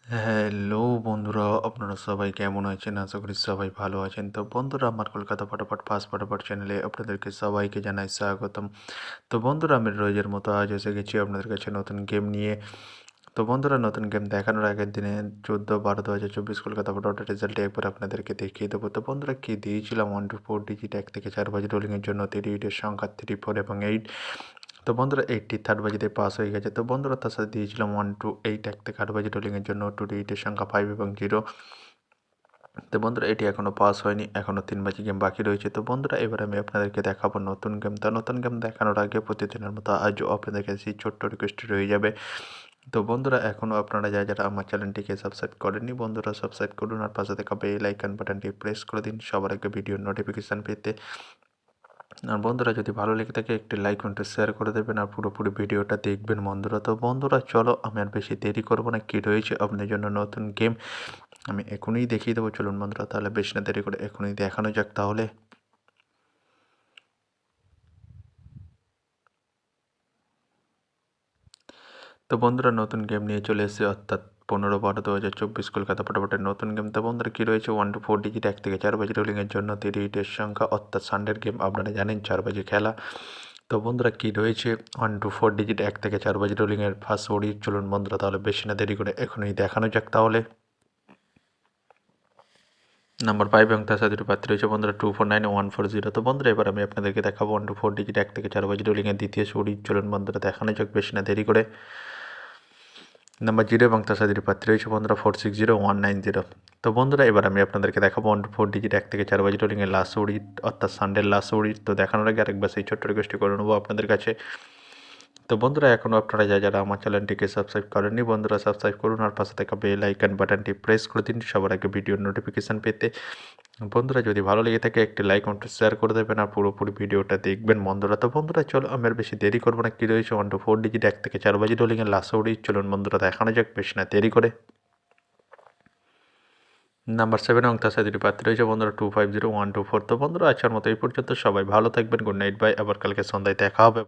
Hello বন্ধুরা, আপনারা সবাই কেমন আছেন? আশা করি সবাই ভালো আছেন। তো বন্ধুরা, আমার কলকাতা ফটাফট ফাস্ট ফটাফট চ্যানেলে আপনাদেরকে সবাইকে জানাই স্বাগতম। তো বন্ধুরা, আমি রোজের মতো আজ এসে গেছি আপনাদের কাছে নতুন গেম নিয়ে। তো বন্ধুরা, নতুন গেম দেখানোর আগের দিনে 14/12/2024 কলকাতা ফটাফটের রেজাল্টটি একবার আপনাদেরকে দেখিয়ে দেবো। তো বন্ধুরা, কি দিয়েছিলাম 1 to 4 ডিজিট 1 থেকে 4 বাজি রোলিংয়ের জন্য 3 ডিজিটের সংখ্যা 3, 4 এবং 8। তো বন্ধুরা, 80 থার্ড বাজিতে পাস হয়ে গেছে। তো বন্ধুরা, তার সাথে দিয়েছিলাম 1 to 8 1 থেকে 8 বাজি রোলিংয়ের জন্য 2 ডিজিটের সংখ্যা 5 এবং 0। তো বন্ধুরা, এটি এখনও পাস হয়নি, এখনও 3 বাজি গেম বাকি রয়েছে। তো বন্ধুরা, এবার আমি আপনাদেরকে দেখাবো নতুন গেম। তো নতুন গেম দেখানোর আগে প্রতিদিনের মতো আজও আপনাদের কাছে ছোট্ট রিকোয়েস্ট রয়ে যাবে। তো বন্ধুরা, এখনও আপনারা যারা আমার চ্যানেলটিকে সাবস্ক্রাইব করেননি, বন্ধুরা সাবস্ক্রাইব করুন আর পাশে থাকা বেল আইকন বাটনটি প্রেস করে দিন সবার আগে ভিডিওর নোটিফিকেশান পেতে। আর বন্ধুরা, যদি ভালো লেগে থাকে একটি লাইক কমেন্ট শেয়ার করে দেবেন আর পুরোপুরি ভিডিওটা দেখবেন বন্ধুরা। তো বন্ধুরা, চলো আমি আর বেশি দেরি করবো না, কী রয়েছে আপনাদের জন্য নতুন গেম আমি এখনই দেখিয়ে দেবো। চলুন বন্ধুরা, তাহলে বেশি না দেরি করে এখনই দেখানো যাক তাহলে। তো বন্ধুরা, নতুন গেম নিয়ে চলে এসেছে, অর্থাৎ 15/12/2024 কলকাতা ফটাফটের নতুন গেম। তো বন্ধুরা, কী রয়েছে 1 to 4 ডিজিট 1 থেকে 4 বাজি রোলিংয়ের জন্য 3 ডিজিটের সংখ্যা, অর্থাৎ সানডের গেম আপনারা জানেন 4 বাজি খেলা। তো বন্ধুরা, কী রয়েছে 1 to 4 ডিজিট 1 থেকে 4 বাজি রোলিংয়ের ফার্স্ট ওডি। চলুন বন্ধুরা, তাহলে বেশি না দেরি করে এখনই দেখানো যাক তাহলে। নাম্বার 5 এবং তার সাথে প্রার্থী রয়েছে বন্ধুরা 249140। তো বন্ধুরা, এবার আমি আপনাদেরকে দেখাবো 1 to 4 ডিজিট 1 থেকে 4 বাজি রোলিংয়ের দ্বিতীয় ওডি। চলুন বন্ধুরা, দেখানো যাক বেশি না দেরি করে। নাম্বার 0 এবং তার সাথে প্রার্থী রয়েছে বন্ধুরা 460190। তো বন্ধুরা, এবার আমি আপনাদেরকে দেখাবো 1 to 4 ডিজিট 1 থেকে 4 বাজি রোলিংয়ের লাস্ট ওডি, অর্থাৎ সানডের লাস্ট ওডি। তো দেখানোর আগে আরেকবার সেই ছোট্ট রিকোয়েস্টটি করে নেবো আপনাদের কাছে। তো বন্ধুরা, এখনও আপনারা যারা আমার চ্যানেলটিকে সাবস্ক্রাইব করেননি, বন্ধুরা সাবস্ক্রাইব করুন আর পাশে থাকা বেল আইকন বাটনটি প্রেস করে দিন সবার আগে ভিডিওর নোটিফিকেশান পেতে। বন্ধুরা, যদি ভালো লেগে থাকে একটি লাইক কমেন্ট শেয়ার করে দেবেন আর পুরোপুরি ভিডিওটা দেখবেন বন্ধুরা। তো বন্ধুরা, চলো আমি আর বেশি দেরি করবো না, কী রয়েছে 1 to 4 ডিজিট 1 থেকে 4 বাজি রোলিংয়ের লাস্ট ওডি। চলুন বন্ধুরা, দেখানো যাক বেশি না দেরি করে। নাম্বার 7 এবং তার সাথে প্রার্থী রয়েছে বন্ধুরা 250124। তো বন্ধুরা, আজকের মতো এই পর্যন্ত। সবাই ভালো থাকবেন। Good night, bye. আবার কালকে সন্ধ্যায় দেখা হবে।